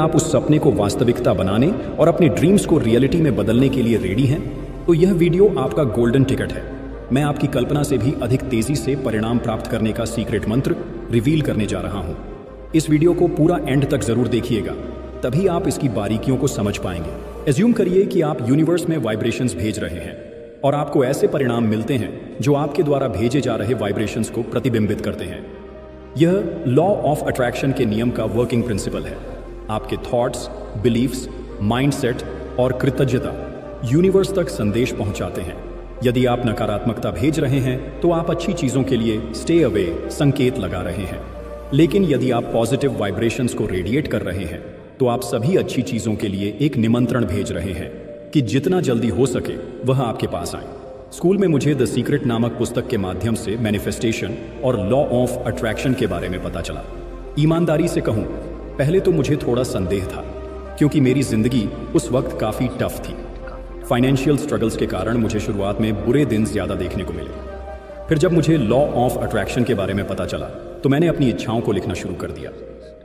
आप उस सपने को वास्तविकता बनाने और अपने ड्रीम्स को रियलिटी में बदलने के लिए रेडी हैं, तो यह वीडियो आपका गोल्डन टिकट है। मैं आपकी कल्पना से भी अधिक तेजी से परिणाम प्राप्त करने का सीक्रेट मंत्र रिवील करने जा रहा हूं। इस वीडियो को पूरा एंड तक जरूर देखिएगा, तभी आप इसकी बारीकियों को समझ पाएंगे। एज्यूम करिए कि आप यूनिवर्स में वाइब्रेशंस भेज रहे हैं और आपको ऐसे परिणाम मिलते हैं जो आपके द्वारा भेजे जा रहे वाइब्रेशंस को प्रतिबिंबित करते हैं। यह लॉ ऑफ अट्रैक्शन के नियम का वर्किंग प्रिंसिपल है। आपके थॉट्स, बिलीफ्स, माइंडसेट और कृतज्ञता यूनिवर्स तक संदेश पहुंचाते हैं। यदि आप नकारात्मकता भेज रहे हैं तो आप अच्छी चीजों के लिए स्टे अवे संकेत लगा रहे हैं, लेकिन यदि आप पॉजिटिव वाइब्रेशंस को रेडिएट कर रहे हैं तो आप सभी अच्छी चीजों के लिए एक निमंत्रण भेज रहे हैं कि जितना जल्दी हो सके वह आपके पास आए। स्कूल में मुझे द सीक्रेट नामक पुस्तक के माध्यम से मैनिफेस्टेशन और लॉ ऑफ अट्रैक्शन के बारे में पता चला। ईमानदारी से कहूं, पहले तो मुझे थोड़ा संदेह था, क्योंकि मेरी जिंदगी उस वक्त काफी टफ थी। फाइनेंशियल स्ट्रगल्स के कारण मुझे शुरुआत में बुरे दिन ज्यादा देखने को मिले। फिर जब मुझे लॉ ऑफ अट्रैक्शन के बारे में पता चला तो मैंने अपनी इच्छाओं को लिखना शुरू कर दिया।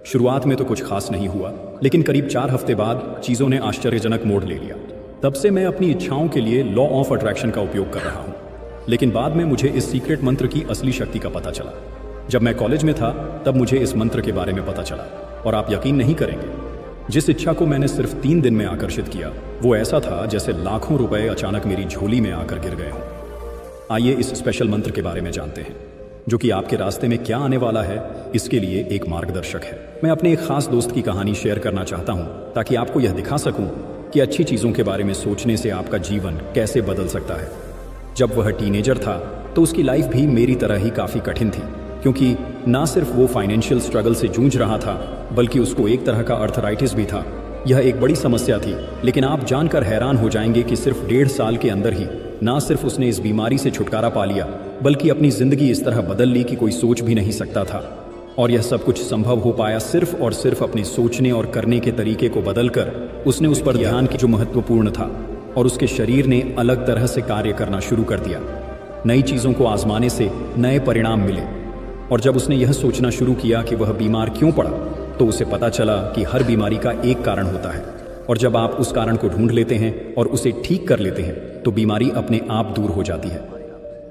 शुरुआत में तो कुछ खास नहीं हुआ, लेकिन करीब 4 हफ्ते बाद चीजों ने आश्चर्यजनक मोड़ ले लिया। तब से मैं अपनी इच्छाओं के लिए लॉ ऑफ अट्रैक्शन का उपयोग कर रहा हूं। लेकिन बाद में मुझे इस सीक्रेट मंत्र की असली शक्ति का पता चला। जब मैं कॉलेज में था तब मुझे इस मंत्र के बारे में पता चला, और आप यकीन नहीं करेंगे, जिस इच्छा को मैंने सिर्फ 3 दिन में आकर्षित किया वो ऐसा था जैसे लाखों रुपए अचानक मेरी झोली में आकर गिर गए हों। आइए इस स्पेशल मंत्र के बारे में जानते हैं, जो कि आपके रास्ते में क्या आने वाला है इसके लिए एक मार्गदर्शक है। मैं अपने एक खास दोस्त की कहानी शेयर करना चाहता हूं ताकि आपको यह दिखा सकूं कि अच्छी चीजों के बारे में सोचने से आपका जीवन कैसे बदल सकता है। जब वह टीनेजर था तो उसकी लाइफ भी मेरी तरह ही काफी कठिन थी, क्योंकि ना सिर्फ वो फाइनेंशियल स्ट्रगल से जूझ रहा था बल्कि उसको एक तरह का अर्थराइटिस भी था। यह एक बड़ी समस्या थी, लेकिन आप जानकर हैरान हो जाएंगे कि सिर्फ 1.5 साल के अंदर ही ना सिर्फ उसने इस बीमारी से छुटकारा पा लिया, बल्कि अपनी जिंदगी इस तरह बदल ली कि कोई सोच भी नहीं सकता था। और यह सब कुछ संभव हो पाया सिर्फ और सिर्फ अपने सोचने और करने के तरीके को बदलकर। उसने उस पर ध्यान किया जो महत्वपूर्ण था, और उसके शरीर ने अलग तरह से कार्य करना शुरू कर दिया। नई चीजों को आजमाने से नए परिणाम मिले, और जब उसने यह सोचना शुरू किया कि वह बीमार क्यों पड़ा, तो उसे पता चला कि हर बीमारी का एक कारण होता है, और जब आप उस कारण को ढूंढ लेते हैं और उसे ठीक कर लेते हैं तो बीमारी अपने आप दूर हो जाती है।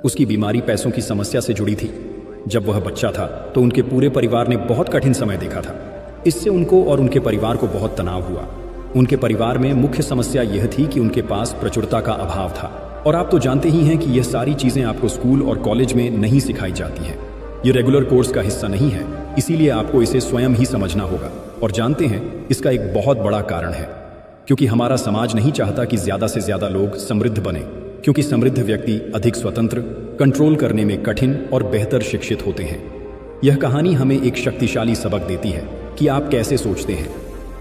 उसकी बीमारी पैसों की समस्या से जुड़ी थी। जब वह बच्चा था तो उनके पूरे परिवार ने बहुत कठिन समय देखा था। इससे उनको और उनके परिवार को बहुत तनाव हुआ। उनके परिवार में मुख्य समस्या यह थी कि उनके पास प्रचुरता का अभाव था, और आप तो जानते ही हैं कि यह सारी चीजें आपको स्कूल और कॉलेज में नहीं सिखाई जाती हैं। ये रेगुलर कोर्स का हिस्सा नहीं है, इसीलिए आपको इसे स्वयं ही समझना होगा। और जानते हैं, इसका एक बहुत बड़ा कारण है, क्योंकि हमारा समाज नहीं चाहता कि ज्यादा से ज्यादा लोग समृद्ध बने, क्योंकि समृद्ध व्यक्ति अधिक स्वतंत्र, कंट्रोल करने में कठिन और बेहतर शिक्षित होते हैं। यह कहानी हमें एक शक्तिशाली सबक देती है कि आप कैसे सोचते हैं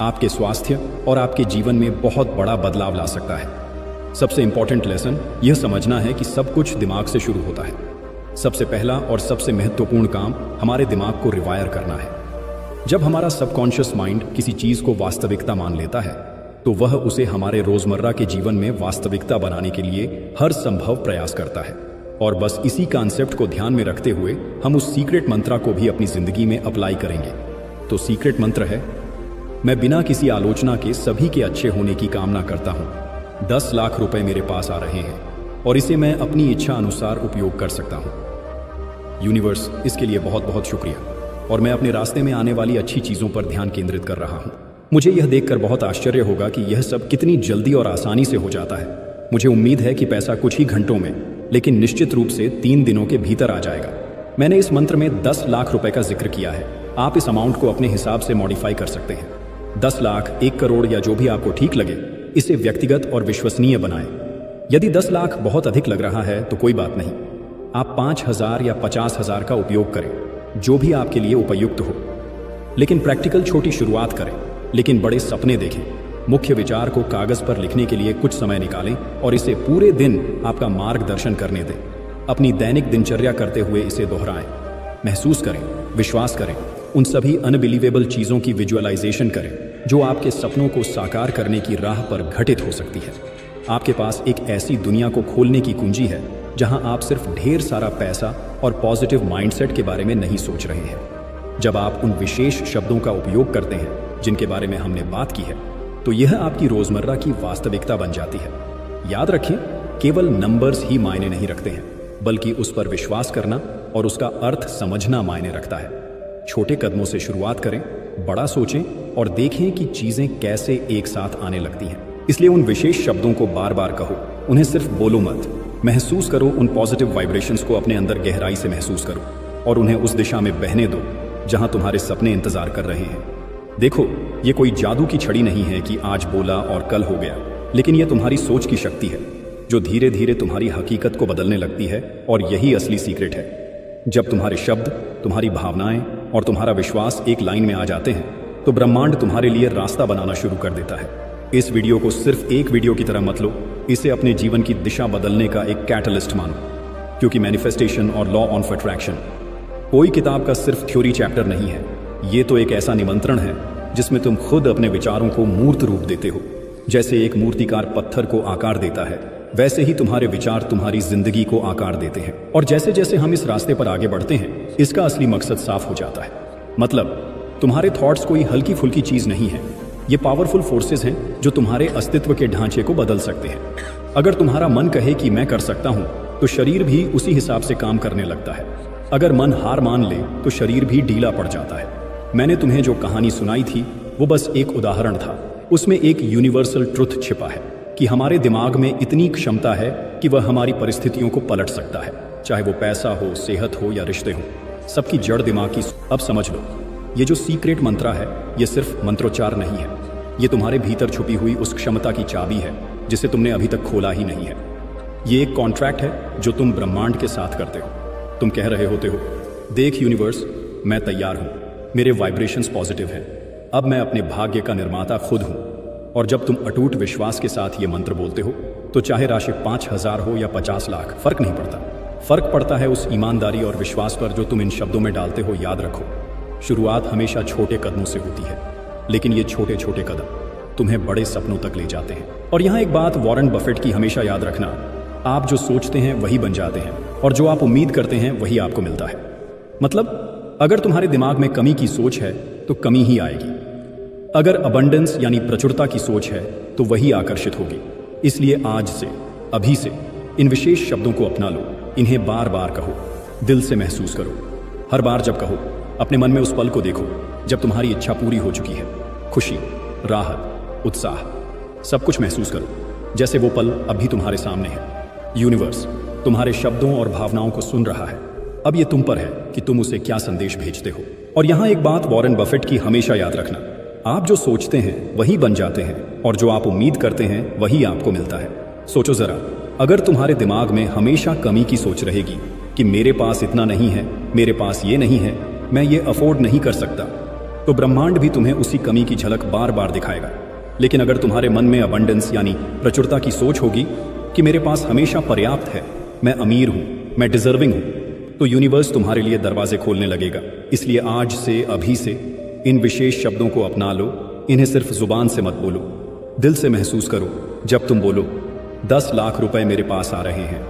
आपके स्वास्थ्य और आपके जीवन में बहुत बड़ा बदलाव ला सकता है। सबसे इंपॉर्टेंट लेसन यह समझना है कि सब कुछ दिमाग से शुरू होता है। सबसे पहला और सबसे महत्वपूर्ण काम हमारे दिमाग को रिवायर करना है। जब हमारा सबकॉन्शियस माइंड किसी चीज को वास्तविकता मान लेता है तो वह उसे हमारे रोजमर्रा के जीवन में वास्तविकता बनाने के लिए हर संभव प्रयास करता है। और बस इसी कॉन्सेप्ट को ध्यान में रखते हुए हम उस सीक्रेट मंत्र को भी अपनी जिंदगी में अप्लाई करेंगे। तो सीक्रेट मंत्र है, मैं बिना किसी आलोचना के सभी के अच्छे होने की कामना करता हूँ। 10 लाख रुपए मेरे पास आ रहे हैं और इसे मैं अपनी इच्छा अनुसार उपयोग कर सकता हूँ। यूनिवर्स, इसके लिए बहुत बहुत शुक्रिया, और मैं अपने रास्ते में आने वाली अच्छी चीजों पर ध्यान केंद्रित कर रहा हूँ। मुझे यह देखकर बहुत आश्चर्य होगा कि यह सब कितनी जल्दी और आसानी से हो जाता है। मुझे उम्मीद है कि पैसा कुछ ही घंटों में, लेकिन निश्चित रूप से 3 दिनों के भीतर आ जाएगा। मैंने इस मंत्र में 10 लाख रुपए का जिक्र किया है। आप इस अमाउंट को अपने हिसाब से मॉडिफाई कर सकते हैं। 10 लाख, 1 करोड़ या जो भी आपको ठीक लगे, इसे व्यक्तिगत और विश्वसनीय बनाएं। यदि 10 लाख बहुत अधिक लग रहा है तो कोई बात नहीं, आप 5,000 या 50,000 का उपयोग करें, जो भी आपके लिए उपयुक्त हो। लेकिन प्रैक्टिकल छोटी शुरुआत करें, लेकिन बड़े सपने देखें। मुख्य विचार को कागज पर लिखने के लिए कुछ समय निकालें और इसे पूरे दिन आपका मार्गदर्शन करने दें। अपनी दैनिक दिनचर्या करते हुए इसे दोहराएं। महसूस करें, विश्वास करें, उन सभी अनबिलीवेबल चीज़ों की विजुअलाइजेशन करें जो आपके सपनों को साकार करने की राह पर घटित हो सकती है। आपके पास एक ऐसी दुनिया को खोलने की कुंजी है जहां आप सिर्फ ढेर सारा पैसा और पॉजिटिव माइंडसेट के बारे में नहीं सोच रहे हैं। जब आप उन विशेष शब्दों का उपयोग करते हैं जिनके बारे में हमने बात की है, तो यह आपकी रोजमर्रा की वास्तविकता बन जाती है। याद रखें, केवल नंबर्स ही मायने नहीं रखते हैं, बल्कि उस पर विश्वास करना और उसका अर्थ समझना मायने रखता है। छोटे कदमों से शुरुआत करें, बड़ा सोचें और देखें कि चीजें कैसे एक साथ आने लगती हैं। इसलिए उन विशेष शब्दों को बार बार कहो, उन्हें सिर्फ बोलो मत। महसूस करो, उन पॉजिटिव वाइब्रेशंस को अपने अंदर गहराई से महसूस करो और उन्हें उस दिशा में बहने दो जहां तुम्हारे सपने इंतजार कर रहे हैं। देखो, ये कोई जादू की छड़ी नहीं है कि आज बोला और कल हो गया, लेकिन यह तुम्हारी सोच की शक्ति है जो धीरे धीरे तुम्हारी हकीकत को बदलने लगती है। और यही असली सीक्रेट है। जब तुम्हारे शब्द, तुम्हारी भावनाएं और तुम्हारा विश्वास एक लाइन में आ जाते हैं, तो ब्रह्मांड तुम्हारे लिए रास्ता बनाना शुरू कर देता है। इस वीडियो को सिर्फ एक वीडियो की तरह मत लो, इसे अपने जीवन की दिशा बदलने का एक कैटलिस्ट मानो। क्योंकि मैनिफेस्टेशन और लॉ ऑफ अट्रैक्शन कोई किताब का सिर्फ थ्योरी चैप्टर नहीं है, ये तो एक ऐसा निमंत्रण है जिसमें तुम खुद अपने विचारों को मूर्त रूप देते हो। जैसे एक मूर्तिकार पत्थर को आकार देता है, वैसे ही तुम्हारे विचार तुम्हारी जिंदगी को आकार देते हैं। और जैसे जैसे हम इस रास्ते पर आगे बढ़ते हैं, इसका असली मकसद साफ हो जाता है। मतलब, तुम्हारे थॉट्स कोई हल्की फुल्की चीज नहीं है, ये पावरफुल फोर्सेस हैं जो तुम्हारे अस्तित्व के ढांचे को बदल सकते हैं। अगर तुम्हारा मन कहे कि मैं कर सकता हूं, तो शरीर भी उसी हिसाब से काम करने लगता है। अगर मन हार मान ले, तो शरीर भी ढीला पड़ जाता है। मैंने तुम्हें जो कहानी सुनाई थी, वो बस एक उदाहरण था। उसमें एक यूनिवर्सल ट्रुथ छिपा है कि हमारे दिमाग में इतनी क्षमता है कि वह हमारी परिस्थितियों को पलट सकता है, चाहे वो पैसा हो, सेहत हो या रिश्ते हो। सबकी जड़ दिमाग की। अब समझ लो, ये जो सीक्रेट मंत्र है, ये सिर्फ मंत्रोच्चार नहीं है, ये तुम्हारे भीतर छुपी हुई उस क्षमता की चाबी है जिसे तुमने अभी तक खोला ही नहीं है। ये एक कॉन्ट्रैक्ट है जो तुम ब्रह्मांड के साथ करते हो। तुम कह रहे होते हो, देख यूनिवर्स, मैं तैयार हूं, मेरे वाइब्रेशंस पॉजिटिव हैं, अब मैं अपने भाग्य का निर्माता खुद हूं। और जब तुम अटूट विश्वास के साथ ये मंत्र बोलते हो, तो चाहे राशि 5,000 हो या 50 लाख, फर्क नहीं पड़ता। फर्क पड़ता है उस ईमानदारी और विश्वास पर जो तुम इन शब्दों में डालते हो। याद रखो, शुरुआत हमेशा छोटे कदमों से होती है, लेकिन ये छोटे छोटे कदम तुम्हें बड़े सपनों तक ले जाते हैं। और यहाँ एक बात वॉरेन बफेट की हमेशा याद रखना, आप जो सोचते हैं वही बन जाते हैं, और जो आप उम्मीद करते हैं वही आपको मिलता है। मतलब, अगर तुम्हारे दिमाग में कमी की सोच है तो कमी ही आएगी। अगर अबंडेंस यानी प्रचुरता की सोच है तो वही आकर्षित होगी। इसलिए आज से, अभी से इन विशेष शब्दों को अपना लो, इन्हें बार बार कहो, दिल से महसूस करो। हर बार जब कहो, अपने मन में उस पल को देखो जब तुम्हारी इच्छा पूरी हो चुकी है। खुशी, राहत, उत्साह, सब कुछ महसूस करो जैसे वो पल अभी तुम्हारे सामने है। यूनिवर्स तुम्हारे शब्दों और भावनाओं को सुन रहा है। अब ये तुम पर है कि तुम उसे क्या संदेश भेजते हो। और यहाँ एक बात वॉरेन बफेट की हमेशा याद रखना, आप जो सोचते हैं वही बन जाते हैं, और जो आप उम्मीद करते हैं वही आपको मिलता है। सोचो जरा, अगर तुम्हारे दिमाग में हमेशा कमी की सोच रहेगी कि मेरे पास इतना नहीं है, मेरे पास ये नहीं है, मैं ये अफोर्ड नहीं कर सकता, तो ब्रह्मांड भी तुम्हें उसी कमी की झलक बार बार दिखाएगा। लेकिन अगर तुम्हारे मन में अबंडेंस यानी प्रचुरता की सोच होगी कि मेरे पास हमेशा पर्याप्त है, मैं अमीर हूं, मैं डिजर्विंग हूं, तो यूनिवर्स तुम्हारे लिए दरवाजे खोलने लगेगा। इसलिए आज से, अभी से इन विशेष शब्दों को अपना लो। इन्हें सिर्फ जुबान से मत बोलो, दिल से महसूस करो। जब तुम बोलो 10 लाख रुपए मेरे पास आ रहे हैं,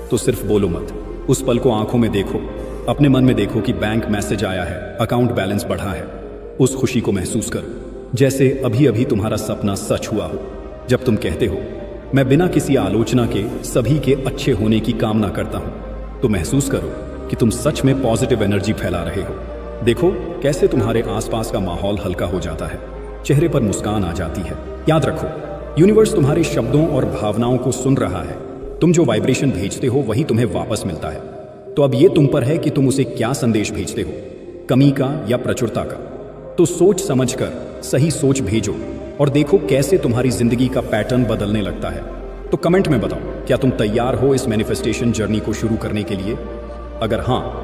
तो सिर्फ बोलो मत, उस पल को आंखों में देखो, अपने मन में देखो कि बैंक मैसेज आया है, अकाउंट बैलेंस बढ़ा है। उस खुशी को महसूस करो जैसे अभी अभी तुम्हारा सपना सच हुआ हो। जब तुम कहते हो, मैं बिना किसी आलोचना के सभी के अच्छे होने की कामना करता हूं, तो महसूस करो कि तुम सच में पॉजिटिव एनर्जी फैला रहे हो। देखो कैसे तुम्हारे आसपास का माहौल हल्का हो जाता है, चेहरे पर मुस्कान आ जाती है। याद रखो, यूनिवर्स तुम्हारे शब्दों और भावनाओं को सुन रहा है। तुम जो वाइब्रेशन भेजते हो वही तुम्हें वापस मिलता है। तो अब ये तुम पर है कि तुम उसे क्या संदेश भेजते हो, कमी का या प्रचुरता का। तो सोच समझकर सही सोच भेजो और देखो कैसे तुम्हारी जिंदगी का पैटर्न बदलने लगता है। तो कमेंट में बताओ, क्या तुम तैयार हो इस मैनिफेस्टेशन जर्नी को शुरू करने के लिए? अगर हाँ,